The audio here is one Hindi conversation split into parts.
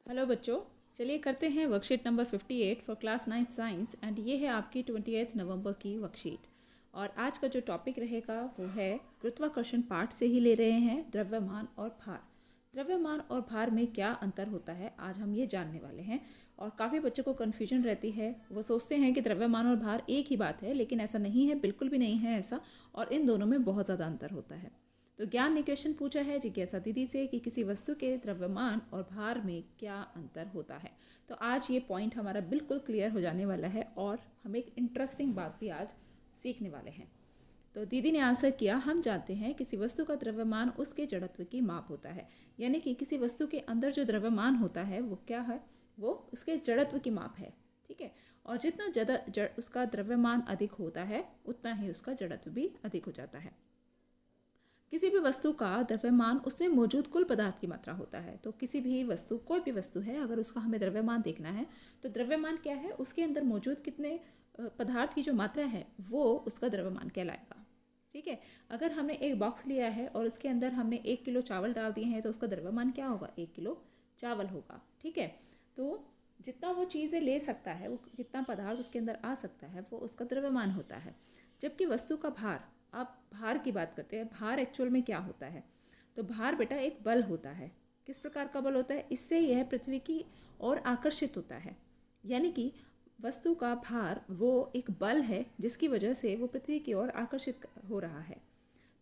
हेलो बच्चों, चलिए करते हैं worksheet number 58 for class 9 science and ये है आपकी 28 नवंबर की वर्कशीट। और आज का जो टॉपिक रहेगा वो है गुरुत्वाकर्षण पाठ से ही ले रहे हैं द्रव्यमान और भार। द्रव्यमान और भार में क्या अंतर होता है आज हम ये जानने वाले हैं। और काफ़ी बच्चों को कन्फ्यूजन रहती है, वो सोचते हैं कि द्रव्यमान और भार एक ही बात है, लेकिन ऐसा नहीं है, बिल्कुल भी नहीं है ऐसा। और इन दोनों में बहुत ज़्यादा अंतर होता है। तो ज्ञान ने क्वेश्चन पूछा है जिज्ञासा दीदी से कि किसी वस्तु के द्रव्यमान और भार में क्या अंतर होता है। तो आज ये पॉइंट हमारा बिल्कुल क्लियर हो जाने वाला है और हम एक इंटरेस्टिंग बात भी आज सीखने वाले हैं। तो दीदी ने आंसर किया, हम जानते हैं किसी वस्तु का द्रव्यमान उसके जड़त्व की माप होता है। यानी कि किसी वस्तु के अंदर जो द्रव्यमान होता है वो क्या है, वो उसके जड़त्व की माप है। ठीक है, और जितना ज़्यादा उसका द्रव्यमान अधिक होता है उतना ही उसका जड़त्व भी अधिक हो जाता है। किसी भी वस्तु का द्रव्यमान उसमें मौजूद कुल पदार्थ की मात्रा होता है। तो किसी भी वस्तु, कोई भी वस्तु है, अगर उसका हमें द्रव्यमान देखना है तो द्रव्यमान क्या है, उसके अंदर मौजूद कितने पदार्थ की जो मात्रा है वो उसका द्रव्यमान कहलाएगा। ठीक है, अगर हमने एक बॉक्स लिया है और उसके अंदर हमने 1 किलो चावल डाल दिए हैं तो उसका द्रव्यमान क्या होगा, 1 किलो चावल होगा। ठीक है, तो जितना वो चीज़ें ले सकता है, वो कितना पदार्थ उसके अंदर आ सकता है, वो उसका द्रव्यमान होता है। जबकि वस्तु का भार, आप भार की बात करते हैं, भार एक्चुअल में क्या होता है, तो भार बेटा एक बल होता है। किस प्रकार का बल होता है, इससे यह पृथ्वी की ओर आकर्षित होता है। यानी कि वस्तु का भार वो एक बल है जिसकी वजह से वो पृथ्वी की ओर आकर्षित हो रहा है।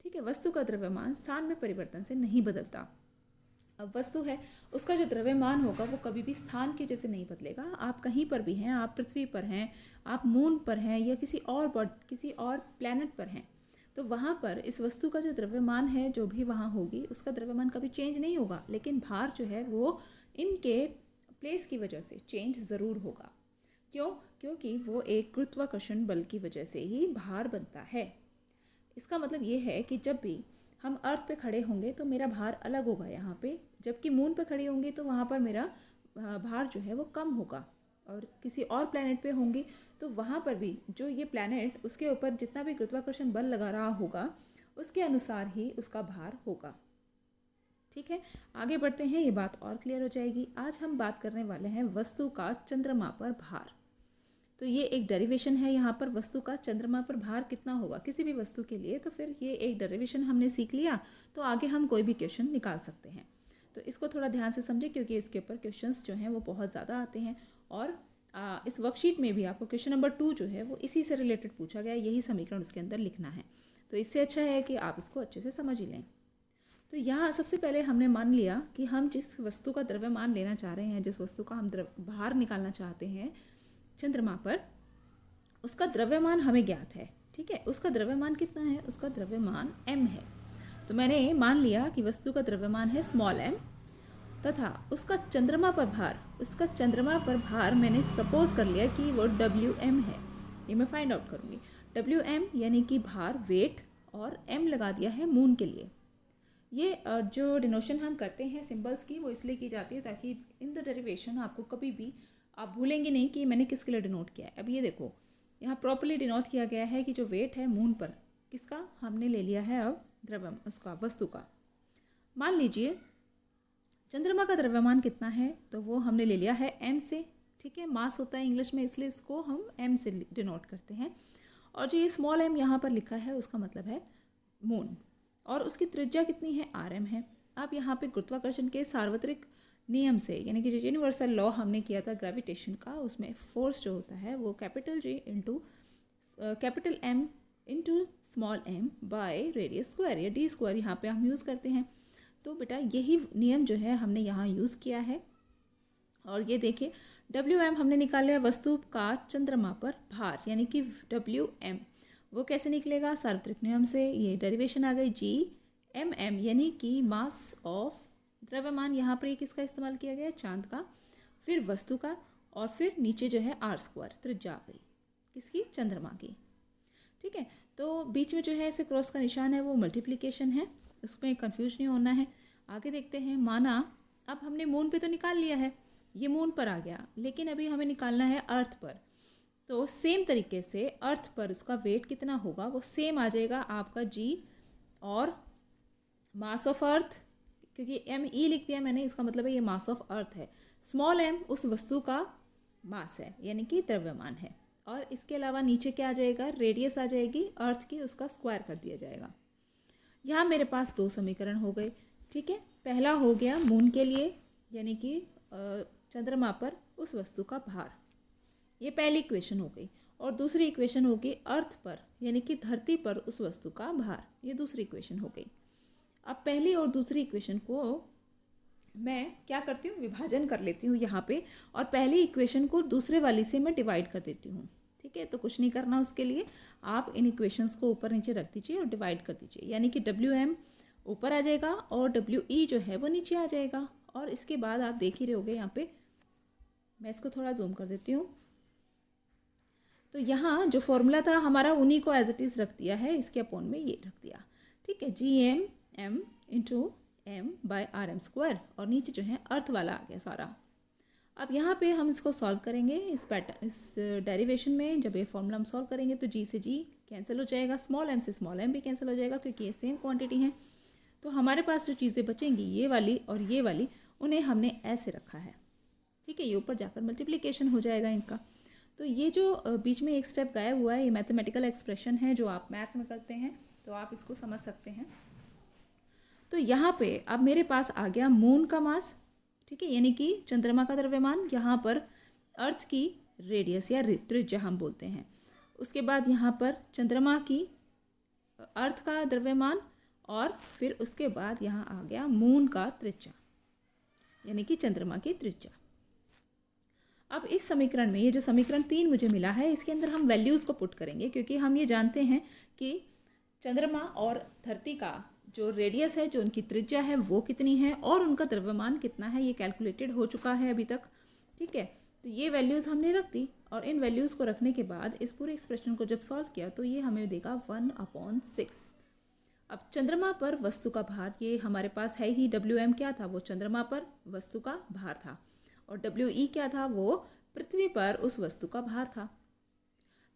ठीक है, वस्तु का द्रव्यमान स्थान में परिवर्तन से नहीं बदलता। अब वस्तु है, उसका जो द्रव्यमान होगा वो कभी भी स्थान के जैसे नहीं बदलेगा। आप कहीं पर भी हैं, आप पृथ्वी पर हैं, आप मून पर हैं या किसी और प्लैनेट पर हैं, तो वहाँ पर इस वस्तु का जो द्रव्यमान है, जो भी वहाँ होगी, उसका द्रव्यमान कभी चेंज नहीं होगा। लेकिन भार जो है वो इनके प्लेस की वजह से चेंज ज़रूर होगा। क्यों? क्योंकि वो एक गुरुत्वाकर्षण बल की वजह से ही भार बनता है। इसका मतलब ये है कि जब भी हम अर्थ पे खड़े होंगे तो मेरा भार अलग होगा यहाँ पे, जबकि मून पे खड़े होंगे तो वहाँ पर मेरा भार जो है वो कम होगा। और किसी और प्लैनेट पे होंगे तो वहाँ पर भी जो ये प्लैनेट, उसके ऊपर जितना भी गुरुत्वाकर्षण बल लगा रहा होगा उसके अनुसार ही उसका भार होगा। ठीक है, आगे बढ़ते हैं, ये बात और क्लियर हो जाएगी। आज हम बात करने वाले हैं वस्तु का चंद्रमा पर भार। तो ये एक डेरिवेशन है यहाँ पर, वस्तु का चंद्रमा पर भार कितना होगा किसी भी वस्तु के लिए। तो फिर ये एक डेरिवेशन हमने सीख लिया, तो आगे हम कोई भी क्वेश्चन निकाल सकते हैं। तो इसको थोड़ा ध्यान से समझें क्योंकि इसके ऊपर क्वेश्चंस जो हैं वो बहुत ज़्यादा आते हैं। और इस वर्कशीट में भी आपको क्वेश्चन नंबर 2 जो है वो इसी से रिलेटेड पूछा गया है, यही समीकरण उसके अंदर लिखना है। तो इससे अच्छा है कि आप इसको अच्छे से समझ ही लें। तो यहाँ सबसे पहले हमने मान लिया कि हम जिस वस्तु का द्रव्यमान लेना चाह रहे हैं, जिस वस्तु का हम भार निकालना चाहते हैं चंद्रमा पर, उसका द्रव्यमान हमें ज्ञात है। ठीक है, उसका द्रव्यमान कितना है, उसका द्रव्यमान m है। तो मैंने मान लिया कि वस्तु का द्रव्यमान है स्मॉल m तथा उसका चंद्रमा पर भार मैंने सपोज कर लिया कि वो Wm है। ये मैं फाइंड आउट करूँगी। Wm यानी कि भार, वेट, और m लगा दिया है मून के लिए। ये जो डिनोशन हम करते हैं सिंबल्स की, वो इसलिए की जाती है ताकि इन द डेरिवेशन आपको कभी भी आप भूलेंगे नहीं कि मैंने किसके लिए डिनोट किया है। अब ये देखो, यहाँ प्रॉपर्ली डिनोट किया गया है कि जो वेट है मून पर, किसका हमने ले लिया है अब द्रव्यमान, उसका वस्तु का। मान लीजिए चंद्रमा का द्रव्यमान कितना है, तो वो हमने ले लिया है m से। ठीक है, मास होता है इंग्लिश में, इसलिए इसको हम m से डिनोट करते हैं। और जो ये स्मॉल m यहाँ पर लिखा है उसका मतलब है मून, और उसकी त्रिज्या कितनी है, rm है। अब यहाँ पे गुरुत्वाकर्षण के सार्वत्रिक नियम से, यानी कि जो यूनिवर्सल लॉ हमने किया था ग्रेविटेशन का, उसमें फोर्स जो होता है वो capital G into capital M into small m by radius square या d स्क्वायर यहाँ पे हम यूज़ करते हैं। तो बेटा यही नियम जो है हमने यहाँ यूज़ किया है। और ये देखिए Wm हमने निकाल लिया वस्तु का चंद्रमा पर भार, यानी कि Wm वो कैसे निकलेगा, सार्वत्रिक नियम से। ये डेरिवेशन आ गई Gmm यानी कि मास ऑफ द्रव्यमान, यहाँ पर ये किसका इस्तेमाल किया गया, चांद का, फिर वस्तु का, और फिर नीचे जो है r स्क्वायर त्रिज्या आ गई किसकी, चंद्रमा की। ठीक है, तो बीच में जो है ऐसे क्रॉस का निशान है वो मल्टीप्लिकेशन है, उसमें कंफ्यूज नहीं होना है। आगे देखते हैं, माना अब हमने मून पे तो निकाल लिया है, ये मून पर आ गया, लेकिन अभी हमें निकालना है अर्थ पर। तो सेम तरीके से अर्थ पर उसका वेट कितना होगा, वो सेम आ जाएगा आपका g और मास ऑफ अर्थ, क्योंकि m e लिख दिया मैंने, इसका मतलब है ये मास ऑफ अर्थ है। स्मॉल m उस वस्तु का मास है यानी कि द्रव्यमान है, और इसके अलावा नीचे क्या आ जाएगा, रेडियस आ जाएगी अर्थ की, उसका स्क्वायर कर दिया जाएगा। यहाँ मेरे पास दो समीकरण हो गए, ठीक है। पहला हो गया मून के लिए यानी कि चंद्रमा पर उस वस्तु का भार, ये पहली इक्वेशन हो गई, और दूसरी इक्वेशन होगी अर्थ पर यानी कि धरती पर उस वस्तु का भार, ये दूसरी इक्वेशन हो गई। अब पहली और दूसरी इक्वेशन को मैं क्या करती हूँ, विभाजन कर लेती हूँ यहाँ पे, और पहली इक्वेशन को दूसरे वाली से मैं डिवाइड कर देती हूँ, ठीक है। तो कुछ नहीं करना उसके लिए, आप इन इक्वेशंस को ऊपर नीचे रख दीजिए और डिवाइड कर दीजिए, यानी कि WM ऊपर आ जाएगा और WE जो है वो नीचे आ जाएगा। और इसके बाद आप देख ही रहे होगे यहाँ पे, मैं इसको थोड़ा जूम कर देती हूँ। तो यहाँ जो फॉर्मूला था हमारा उन्हीं को एज इट इज़ रख दिया है, इसके अपॉन में ये रख दिया, ठीक है। GM into M bye RM², और नीचे जो है अर्थ वाला आ गया सारा। अब यहाँ पे हम इसको सॉल्व करेंगे इस डेरिवेशन में। जब ये फॉर्मूला हम सॉल्व करेंगे तो G से G कैंसिल हो जाएगा, स्मॉल m से स्मॉल m भी कैंसिल हो जाएगा, क्योंकि ये सेम क्वांटिटी है। तो हमारे पास जो चीज़ें बचेंगी ये वाली और ये वाली, उन्हें हमने ऐसे रखा है, ठीक है। ये ऊपर जाकर मल्टीप्लिकेशन हो जाएगा इनका। तो ये जो बीच में एक स्टेप गायब हुआ है, ये मैथमेटिकल एक्सप्रेशन है जो आप मैथ्स में करते हैं, तो आप इसको समझ सकते हैं। तो यहाँ पे अब मेरे पास आ गया मून का मास, ठीक है, यानी कि चंद्रमा का द्रव्यमान, यहाँ पर अर्थ की रेडियस या त्रिज्या हम बोलते हैं। उसके बाद यहाँ पर चंद्रमा की अर्थ का द्रव्यमान, और फिर उसके बाद यहाँ आ गया मून का त्रिज्या यानी कि चंद्रमा की त्रिज्या। अब इस समीकरण में, ये जो समीकरण 3 मुझे मिला है, इसके अंदर हम वैल्यूज़ को पुट करेंगे, क्योंकि हम ये जानते हैं कि चंद्रमा और धरती का जो रेडियस है, जो उनकी त्रिज्या है वो कितनी है, और उनका द्रव्यमान कितना है, ये कैलकुलेटेड हो चुका है अभी तक, ठीक है। तो ये वैल्यूज़ हमने रख दी, और इन वैल्यूज़ को रखने के बाद इस पूरे एक्सप्रेशन को जब सॉल्व किया तो ये हमें देगा 1/6। अब चंद्रमा पर वस्तु का भार, ये हमारे पास है ही, WM क्या था, वो चंद्रमा पर वस्तु का भार था, और WE क्या था, वो पृथ्वी पर उस वस्तु का भार था।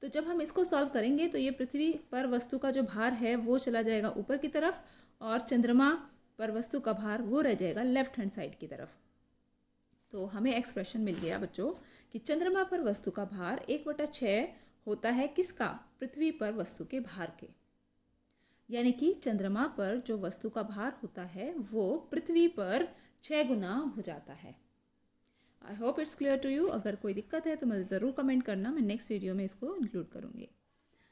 तो जब हम इसको सॉल्व करेंगे तो ये पृथ्वी पर वस्तु का जो भार है वो चला जाएगा ऊपर की तरफ, और चंद्रमा पर वस्तु का भार वो रह जाएगा लेफ्ट हैंड साइड की तरफ। तो हमें एक्सप्रेशन मिल गया बच्चों कि चंद्रमा पर वस्तु का भार 1/6 होता है किसका, पृथ्वी पर वस्तु के भार के, यानी कि चंद्रमा पर जो वस्तु का भार होता है वो पृथ्वी पर 6 गुना हो जाता है। I hope it's clear to you. अगर कोई दिक्कत है तो मुझे ज़रूर कमेंट करना, मैं नेक्स्ट वीडियो में इसको इंक्लूड करूँगी।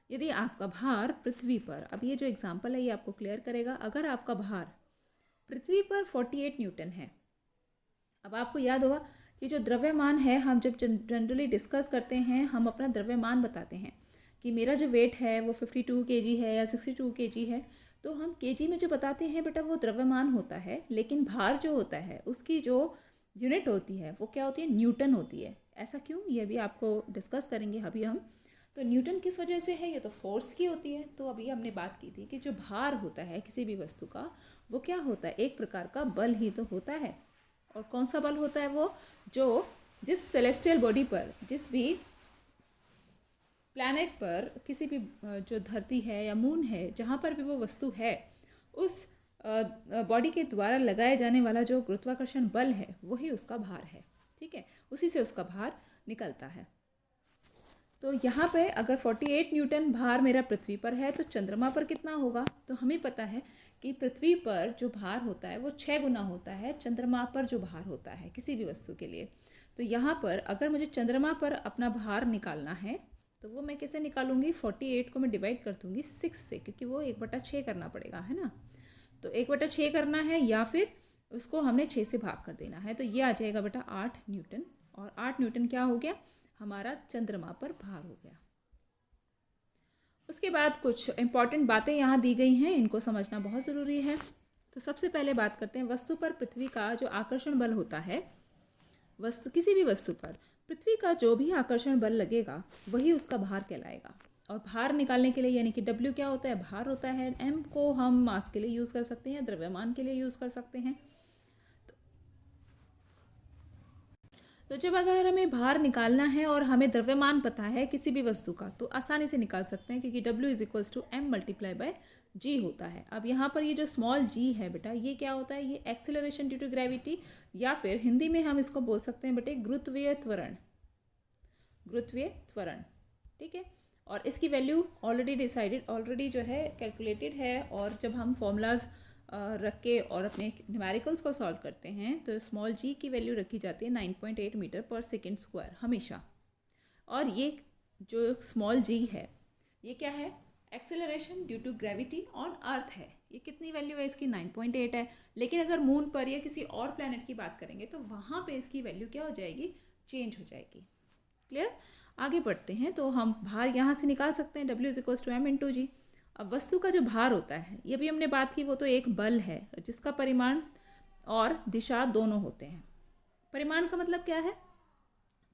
यदि आपका भार पृथ्वी पर, अब ये जो एग्जांपल है ये आपको क्लियर करेगा, अगर आपका भार पृथ्वी पर 48 न्यूटन है। अब आपको याद होगा कि जो द्रव्यमान है, हम जब जनरली डिस्कस करते हैं, हम अपना द्रव्यमान बताते हैं कि मेरा जो वेट है वो 52 kg है या 62 kg है, तो हम kg में जो बताते हैं बेटा वो द्रव्यमान होता है, लेकिन भार जो होता है उसकी जो यूनिट होती है वो क्या होती है, न्यूटन होती है। ऐसा क्यों, ये भी आपको डिस्कस करेंगे अभी हम। तो न्यूटन किस वजह से है, ये तो फोर्स की होती है। तो अभी हमने बात की थी कि जो भार होता है किसी भी वस्तु का, वो क्या होता है, एक प्रकार का बल ही तो होता है। और कौन सा बल होता है वो, जो जिस सेलेस्टियल बॉडी पर, जिस भी प्लैनेट पर, किसी भी जो धरती है या मून है, जहाँ पर भी वो वस्तु है, उस बॉडी के द्वारा लगाए जाने वाला जो गुरुत्वाकर्षण बल है वही उसका भार है, ठीक है, उसी से उसका भार निकलता है। तो यहाँ पे अगर 48 न्यूटन भार मेरा पृथ्वी पर है, तो चंद्रमा पर कितना होगा, तो हमें पता है कि पृथ्वी पर जो भार होता है वो 6 गुना होता है चंद्रमा पर जो भार होता है किसी भी वस्तु के लिए। तो यहाँ पर अगर मुझे चंद्रमा पर अपना भार निकालना है तो वो मैं कैसे निकालूंगी, 48 को मैं डिवाइड कर दूँगी 6 से, क्योंकि वो 1/6 करना पड़ेगा, है ना। तो 1/6 करना है, या फिर उसको हमने 6 से भाग कर देना है, तो ये आ जाएगा बेटा 8 न्यूटन। और 8 न्यूटन क्या हो गया, हमारा चंद्रमा पर भार हो गया। उसके बाद कुछ इंपॉर्टेंट बातें यहाँ दी गई हैं, इनको समझना बहुत ज़रूरी है। तो सबसे पहले बात करते हैं वस्तु पर पृथ्वी का जो आकर्षण बल होता है, वस्तु किसी भी वस्तु पर पृथ्वी का जो भी आकर्षण बल लगेगा वही उसका भार कहलाएगा। और भार निकालने के लिए, यानी कि W क्या होता है, भार होता है, M को हम मास के लिए यूज़ कर सकते हैं, द्रव्यमान के लिए यूज़ कर सकते हैं। तो जब अगर हमें भार निकालना है और हमें द्रव्यमान पता है किसी भी वस्तु का, तो आसानी से निकाल सकते हैं, क्योंकि W is equals to M multiply by G होता है। अब यहाँ पर ये जो स्मॉल g है बेटा, ये क्या होता है? ये एक्सेलरेशन ड्यू टू ग्रेविटी, या फिर हिंदी में हम इसको बोल सकते हैं बेटे गुरुत्वीय त्वरण। गुरुत्वीय त्वरण, ठीक है। और इसकी वैल्यू ऑलरेडी जो है कैलकुलेटेड है। और जब हम फॉर्मूलाज रख के और अपने न्यूमेरिकल्स को सॉल्व करते हैं तो स्मॉल g की वैल्यू रखी जाती है 9.8 मीटर पर सेकेंड स्क्वायर हमेशा। और ये जो स्मॉल g है ये क्या है? Acceleration due to gravity on earth है। ये कितनी वैल्यू है इसकी? 9.8 है। लेकिन अगर मून पर या किसी और प्लैनेट की बात करेंगे तो वहाँ पे इसकी वैल्यू क्या हो जाएगी? चेंज हो जाएगी। क्लियर? आगे बढ़ते हैं तो हम भार यहाँ से निकाल सकते हैं, W is equals to M into g. अब वस्तु का जो भार होता है, ये भी हमने बात की, वो तो एक बल है जिसका परिमाण और दिशा दोनों होते हैं। परिमाण का मतलब क्या है?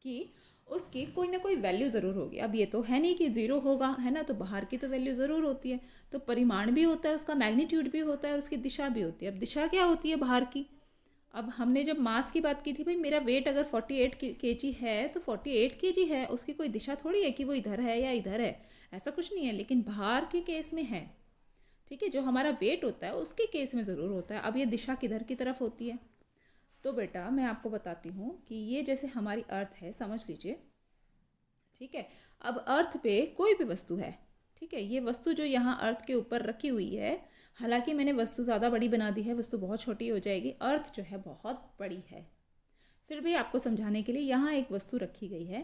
कि उसकी कोई ना कोई वैल्यू ज़रूर होगी। अब ये तो है नहीं कि ज़ीरो होगा, है ना, तो बाहर की तो वैल्यू ज़रूर होती है। तो परिमाण भी होता है, उसका मैग्नीट्यूड भी होता है और उसकी दिशा भी होती है। अब दिशा क्या होती है बाहर की? अब हमने जब मास की बात की थी, भाई मेरा वेट अगर 48 kg है तो 48 kg है, उसकी कोई दिशा थोड़ी है कि वो इधर है या इधर है, ऐसा कुछ नहीं है। लेकिन भार के केस में है, ठीक है। जो हमारा वेट होता है उसके केस में ज़रूर होता है। अब ये दिशा किधर की तरफ होती है? तो बेटा मैं आपको बताती हूँ कि ये जैसे हमारी अर्थ है, समझ लीजिए, ठीक है। अब अर्थ पे कोई भी वस्तु है, ठीक है। ये वस्तु जो यहाँ अर्थ के ऊपर रखी हुई है, हालांकि मैंने वस्तु ज़्यादा बड़ी बना दी है, वस्तु बहुत छोटी हो जाएगी। अर्थ जो है बहुत बड़ी है, फिर भी आपको समझाने के लिए यहाँ एक वस्तु रखी गई है।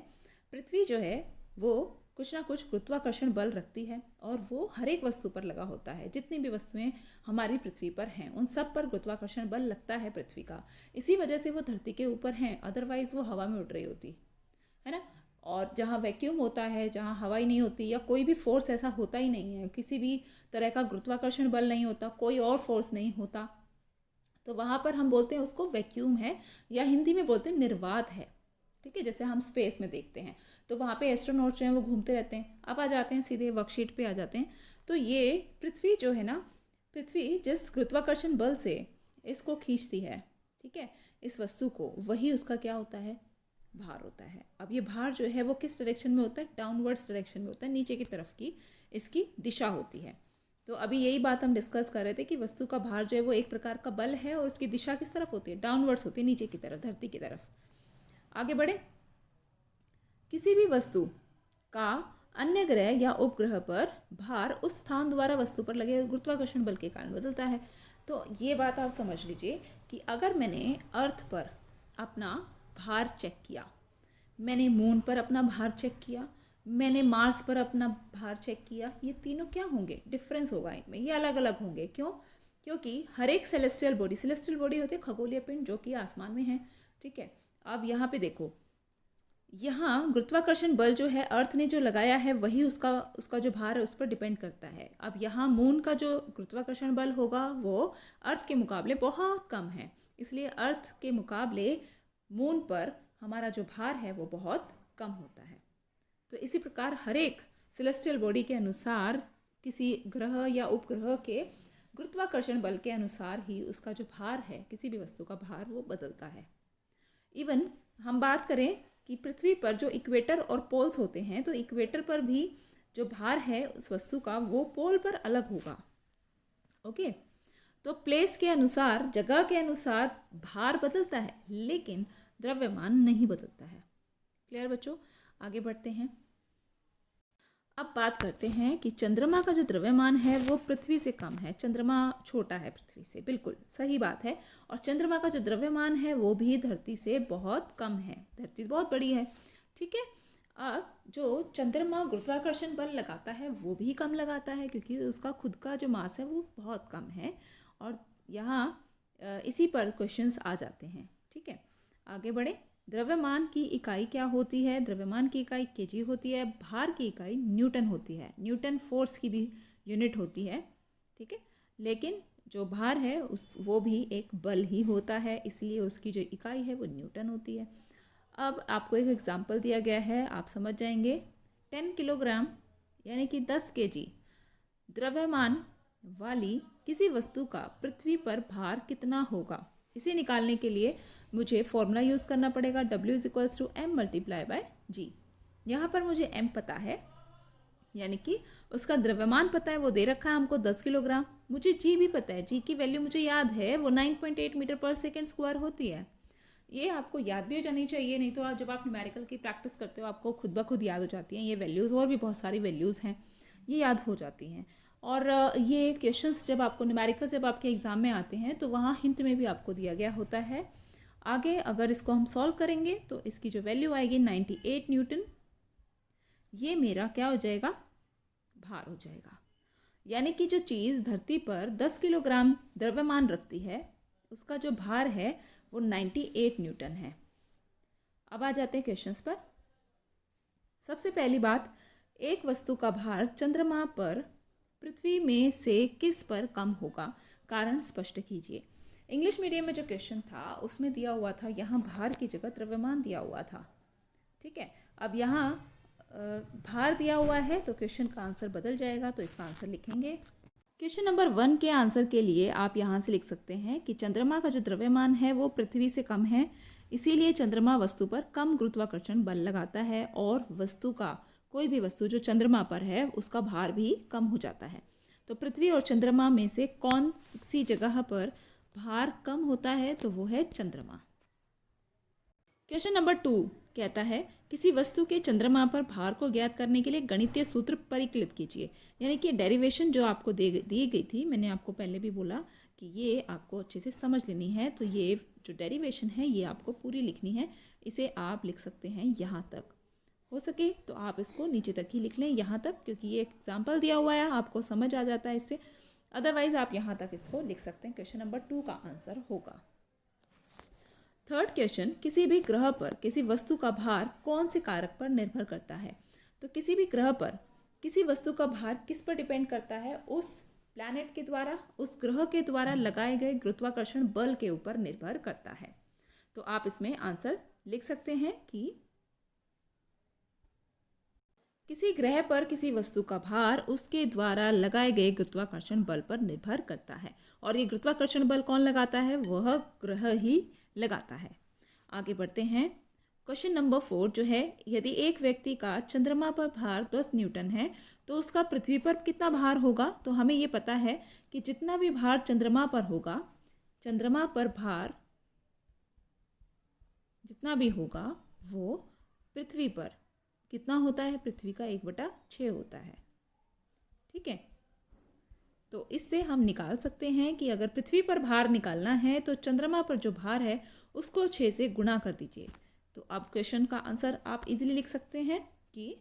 पृथ्वी जो है वो कुछ ना कुछ गुरुत्वाकर्षण बल रखती है और वो हर एक वस्तु पर लगा होता है। जितनी भी वस्तुएं हमारी पृथ्वी पर हैं उन सब पर गुरुत्वाकर्षण बल लगता है पृथ्वी का। इसी वजह से वो धरती के ऊपर हैं, अदरवाइज वो हवा में उड़ रही होती है ना। और जहाँ वैक्यूम होता है, जहाँ हवा ही नहीं होती या कोई भी फोर्स ऐसा होता ही नहीं है, किसी भी तरह का गुरुत्वाकर्षण बल नहीं होता, कोई और फोर्स नहीं होता, तो वहाँ पर हम बोलते हैं उसको वैक्यूम है, या हिंदी में बोलते हैं निर्वात है, ठीक है। जैसे हम स्पेस में देखते हैं तो वहाँ पे एस्ट्रोनॉट जो हैं वो घूमते रहते हैं। अब आ जाते हैं सीधे वर्कशीट पे आ जाते हैं। तो ये पृथ्वी जो है ना, पृथ्वी जिस गुरुत्वाकर्षण बल से इसको खींचती है, ठीक है, इस वस्तु को, वही उसका क्या होता है? भार होता है। अब ये भार जो है वो किस डायरेक्शन में होता है? डाउनवर्ड्स डायरेक्शन में होता है, नीचे की तरफ की इसकी दिशा होती है। तो अभी यही बात हम डिस्कस कर रहे थे कि वस्तु का भार जो है वो एक प्रकार का बल है और उसकी दिशा किस तरफ होती है? डाउनवर्ड्स होती है, नीचे की तरफ, धरती की तरफ। आगे बढ़े। किसी भी वस्तु का अन्य ग्रह या उपग्रह पर भार उस स्थान द्वारा वस्तु पर लगे गुरुत्वाकर्षण बल के कारण बदलता है। तो ये बात आप समझ लीजिए कि अगर मैंने अर्थ पर अपना भार चेक किया, मैंने मून पर अपना भार चेक किया, मैंने मार्स पर अपना भार चेक किया, ये तीनों क्या होंगे? डिफरेंस होगा इनमें, ये अलग अलग होंगे। क्यों? क्योंकि हर एक सेलेस्टियल बॉडी होती है खगोलीय पिंड जो कि आसमान में है, ठीक है। अब यहाँ पे देखो, यहाँ गुरुत्वाकर्षण बल जो है अर्थ ने जो लगाया है वही उसका जो भार है उस पर डिपेंड करता है। अब यहाँ मून का जो गुरुत्वाकर्षण बल होगा वो अर्थ के मुकाबले बहुत कम है, इसलिए अर्थ के मुकाबले मून पर हमारा जो भार है वो बहुत कम होता है। तो इसी प्रकार हर एक सेलेस्टियल बॉडी के अनुसार किसी ग्रह या उपग्रह के गुरुत्वाकर्षण बल के अनुसार ही उसका जो भार है, किसी भी वस्तु का भार, वो बदलता है। इवन हम बात करें कि पृथ्वी पर जो इक्वेटर और पोल्स होते हैं, तो इक्वेटर पर भी जो भार है उस वस्तु का वो पोल पर अलग होगा। ओके, तो प्लेस के अनुसार, जगह के अनुसार भार बदलता है, लेकिन द्रव्यमान नहीं बदलता है। क्लियर बच्चों? आगे बढ़ते हैं। अब बात करते हैं कि चंद्रमा का जो द्रव्यमान है वो पृथ्वी से कम है। चंद्रमा छोटा है पृथ्वी से, बिल्कुल सही बात है। और चंद्रमा का जो द्रव्यमान है वो भी धरती से बहुत कम है, धरती बहुत बड़ी है, ठीक है। अब जो चंद्रमा गुरुत्वाकर्षण बल लगाता है वो भी कम लगाता है, क्योंकि उसका खुद का जो मास है वो बहुत कम है। और यहाँ इसी पर क्वेश्चंस आ जाते हैं, ठीक है। आगे बढ़े। द्रव्यमान की इकाई क्या होती है? द्रव्यमान की इकाई केजी होती है। भार की इकाई न्यूटन होती है। न्यूटन फोर्स की भी यूनिट होती है, ठीक है। लेकिन जो भार है वो भी एक बल ही होता है, इसलिए उसकी जो इकाई है वो न्यूटन होती है। अब आपको एक एग्जांपल दिया गया है, आप समझ जाएंगे। 10 किलोग्राम यानी कि 10 केजी द्रव्यमान वाली किसी वस्तु का पृथ्वी पर भार कितना होगा? इसे निकालने के लिए मुझे फॉर्मूला यूज़ करना पड़ेगा W=m×g। यहाँ पर मुझे m पता है, यानी कि उसका द्रव्यमान पता है, वो दे रखा है हमको 10 किलोग्राम। मुझे g भी पता है, g की वैल्यू मुझे याद है, वो 9.8 मीटर पर सेकेंड स्क्वायर होती है। ये आपको याद भी हो जानी चाहिए, नहीं तो आप जब आप न्यूमेरिकल की प्रैक्टिस करते हो आपको खुद ब खुद याद हो जाती हैं ये वैल्यूज़। और भी बहुत सारी वैल्यूज़ हैं, ये याद हो जाती हैं। और ये क्वेश्चंस जब आपको न्यूमेरिकल जब आपके एग्ज़ाम में आते हैं तो वहाँ हिंट में भी आपको दिया गया होता है। आगे अगर इसको हम सॉल्व करेंगे तो इसकी जो वैल्यू आएगी 98 न्यूटन, ये मेरा क्या हो जाएगा, भार हो जाएगा। यानी कि जो चीज़ धरती पर 10 किलोग्राम द्रव्यमान रखती है उसका जो भार है वो 98 न्यूटन है। अब आ जाते हैं क्वेश्चंस पर। सबसे पहली बात, एक वस्तु का भार चंद्रमा पर पृथ्वी में से किस पर कम होगा, कारण स्पष्ट कीजिए। इंग्लिश मीडियम में जो क्वेश्चन था उसमें दिया हुआ था, यहाँ भार की जगह द्रव्यमान दिया हुआ था। ठीक है, अब यहाँ भार दिया हुआ है तो क्वेश्चन का आंसर बदल जाएगा, तो इसका आंसर लिखेंगे। क्वेश्चन नंबर 1 के आंसर के लिए आप यहाँ से लिख सकते हैं कि चंद्रमा का जो द्रव्यमान है वो पृथ्वी से कम है, इसीलिए चंद्रमा वस्तु पर कम गुरुत्वाकर्षण बल लगाता है और वस्तु का कोई भी वस्तु जो चंद्रमा पर है उसका भार भी कम हो जाता है। तो पृथ्वी और चंद्रमा में से कौन सी जगह पर भार कम होता है, तो वो है चंद्रमा। क्वेश्चन नंबर 2 कहता है किसी वस्तु के चंद्रमा पर भार को ज्ञात करने के लिए गणितीय सूत्र परिकलित कीजिए। यानी कि डेरिवेशन जो आपको दी गई थी, मैंने आपको पहले भी बोला कि ये आपको अच्छे से समझ लेनी है, तो ये जो डेरिवेशन है ये आपको पूरी लिखनी है। इसे आप लिख सकते हैं यहाँ तक, हो सके तो आप इसको नीचे तक ही लिख लें, यहाँ तक, क्योंकि ये एग्जाम्पल दिया हुआ है, आपको समझ आ जाता है इससे। अदरवाइज आप यहाँ तक इसको लिख सकते हैं। क्वेश्चन नंबर 2 का आंसर होगा। थर्ड क्वेश्चन, किसी भी ग्रह पर किसी वस्तु का भार कौन से कारक पर निर्भर करता है। तो किसी भी ग्रह पर किसी वस्तु का भार किस पर डिपेंड करता है, उस प्लैनेट के द्वारा, उस ग्रह के द्वारा लगाए गए गुरुत्वाकर्षण बल के ऊपर निर्भर करता है। तो आप इसमें आंसर लिख सकते हैं कि किसी ग्रह पर किसी वस्तु का भार उसके द्वारा लगाए गए गुरुत्वाकर्षण बल पर निर्भर करता है, और ये गुरुत्वाकर्षण बल कौन लगाता है, वह ग्रह ही लगाता है। आगे बढ़ते हैं। क्वेश्चन नंबर 4 जो है, यदि एक व्यक्ति का चंद्रमा पर भार 10 न्यूटन है तो उसका पृथ्वी पर कितना भार होगा। तो हमें ये पता है कि जितना भी भार चंद्रमा पर होगा, चंद्रमा पर भार जितना भी होगा वो पृथ्वी पर कितना होता है, पृथ्वी का 1/6 होता है। ठीक है, तो इससे हम निकाल सकते हैं कि अगर पृथ्वी पर भार निकालना है तो चंद्रमा पर जो भार है उसको 6 से गुणा कर दीजिए। तो अब क्वेश्चन का आंसर आप इजीली लिख सकते हैं कि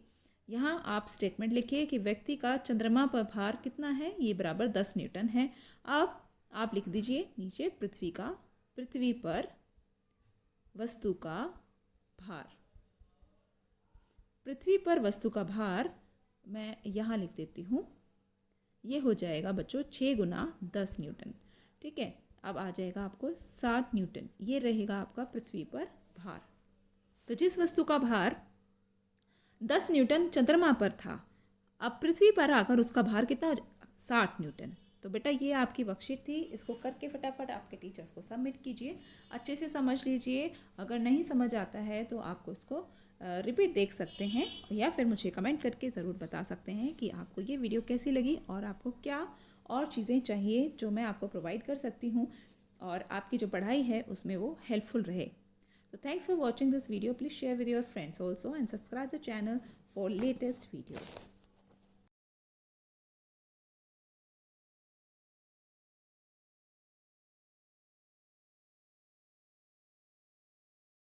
यहाँ आप स्टेटमेंट लिखिए कि व्यक्ति का चंद्रमा पर भार कितना है, ये बराबर 10 न्यूटन है। अब आप लिख दीजिए नीचे पृथ्वी पर वस्तु का भार। पृथ्वी पर वस्तु का भार मैं यहाँ लिख देती हूँ, ये हो जाएगा बच्चों 6 गुना 10 न्यूटन। ठीक है, अब आ जाएगा आपको 60 न्यूटन, ये रहेगा आपका पृथ्वी पर भार। तो जिस वस्तु का भार 10 न्यूटन चंद्रमा पर था, अब पृथ्वी पर आकर उसका भार कितना, 60 न्यूटन। तो बेटा ये आपकी वर्कशीट थी, इसको करके फटाफट आपके टीचर्स को सबमिट कीजिए, अच्छे से समझ लीजिए। अगर नहीं समझ आता है तो आपको इसको रिपीट देख सकते हैं, या फिर मुझे कमेंट करके ज़रूर बता सकते हैं कि आपको ये वीडियो कैसी लगी और आपको क्या और चीज़ें चाहिए जो मैं आपको प्रोवाइड कर सकती हूँ और आपकी जो पढ़ाई है उसमें वो हेल्पफुल रहे। तो thanks for watching this video. Please share with your friends also and subscribe the channel for latest videos.